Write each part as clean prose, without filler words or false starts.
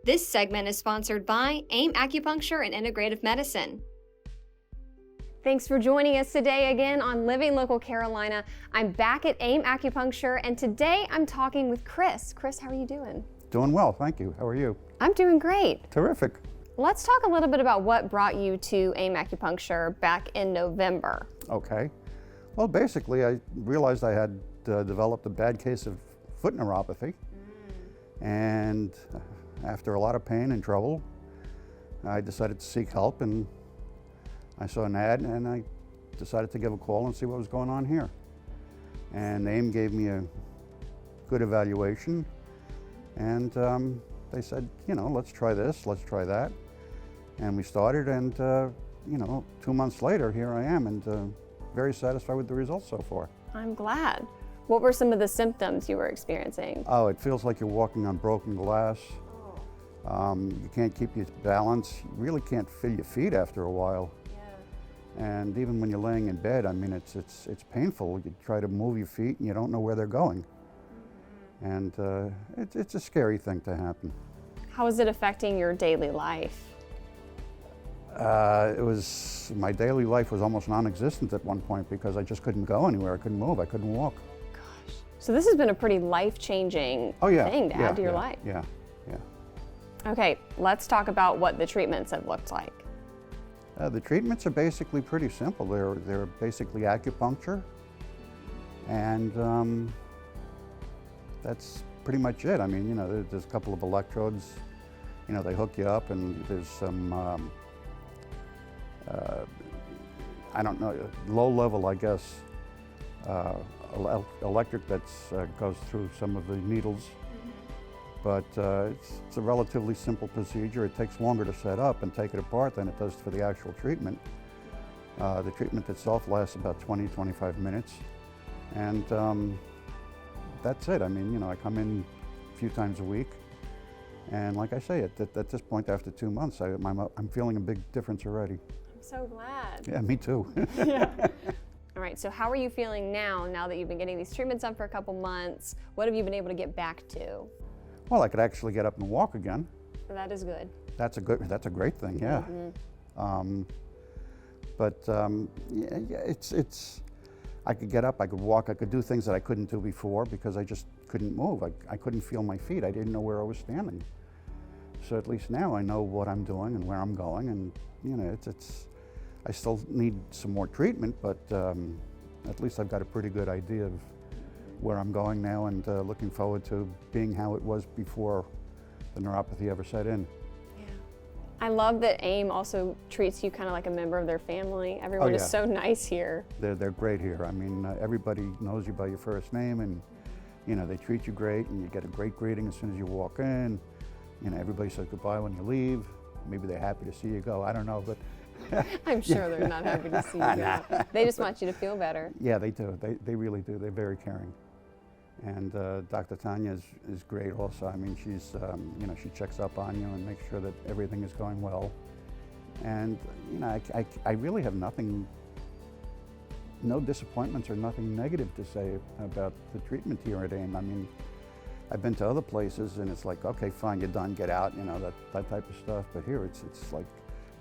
This segment is sponsored by AIM Acupuncture and Integrative Medicine. Thanks for joining us today again on Living Local Carolina. I'm back at AIM Acupuncture, and today I'm talking with Chris. Chris, how are you doing? Doing well, thank you. How are you? I'm doing great. Terrific. Let's talk a little bit about what brought you to AIM Acupuncture back in November. Okay. Well, basically, I realized I had developed a bad case of foot neuropathy. And after a lot of pain and trouble, I decided to seek help, and I saw an ad and I decided to give a call and see what was going on here. And AIM gave me a good evaluation, and they said, you know, let's try this, let's try that. And we started, and you know, 2 months later, here I am, and very satisfied with the results so far. I'm glad. What were some of the symptoms you were experiencing? Oh, it feels like you're walking on broken glass. You can't keep your balance. You really can't feel your feet after a while. And even when you're laying in bed, I mean, it's painful. You try to move your feet and you don't know where they're going. And it's a scary thing to happen. How is it affecting your daily life? My daily life was almost non-existent at one point because I just couldn't go anywhere. I couldn't move, I couldn't walk. Gosh. So this has been a pretty life-changing thing to add to your life. Yeah. Okay, let's talk about what the treatments have looked like. The treatments are basically pretty simple. They're basically acupuncture, and that's pretty much it. I mean, you know, there's a couple of electrodes. You know, they hook you up, and there's some, I don't know, low level, I guess, electric that goes through some of the needles. But it's a relatively simple procedure. It takes longer to set up and take it apart than it does for the actual treatment. The treatment itself lasts about 20-25 minutes. And that's it. I mean, you know, I come in a few times a week. And like I say, at this point, after 2 months, I'm feeling a big difference already. I'm so glad. Yeah, me too. Yeah. All right, so how are you feeling now that you've been getting these treatments done for a couple months? What have you been able to get back to? Well, I could actually get up and walk again. That is good. That's a great thing, yeah. It's I could get up, I could walk, I could do things that I couldn't do before because I just couldn't move. I couldn't feel my feet. I didn't know where I was standing. So at least now I know what I'm doing and where I'm going, and you know, I still need some more treatment, but at least I've got a pretty good idea of where I'm going now, and looking forward to being how it was before the neuropathy ever set in. Yeah. I love that AIM also treats you kind of like a member of their family. Everyone is so nice here. They're great here. I mean, everybody knows you by your first name, and you know, they treat you great, and you get a great greeting as soon as you walk in. You know, everybody says goodbye when you leave. Maybe they're happy to see you go. I don't know, but I'm sure they're not happy to see you go. They just want you to feel better. Yeah, they do. They really do. They're very caring. And Dr. Tanya is great also. I mean, she's, you know, she checks up on you and makes sure that everything is going well. And, you know, I really have no disappointments or nothing negative to say about the treatment here at AIM. I mean, I've been to other places and it's like, okay, fine, you're done, get out, you know, that type of stuff. But here it's like,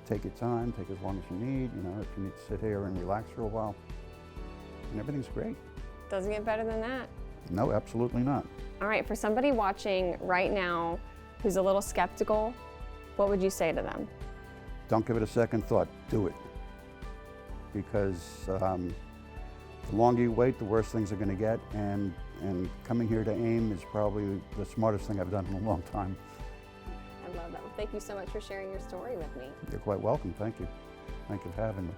take your time, take as long as you need, you know, if you need to sit here and relax for a while. And everything's great. Doesn't get better than that. No, absolutely not. All right, for somebody watching right now who's a little skeptical, what would you say to them? Don't give it a second thought, do it. Because the longer you wait, the worse things are going to get, and coming here to AIM is probably the smartest thing I've done in a long time. I love that. Well, thank you so much for sharing your story with me. You're quite welcome, thank you. Thank you for having me.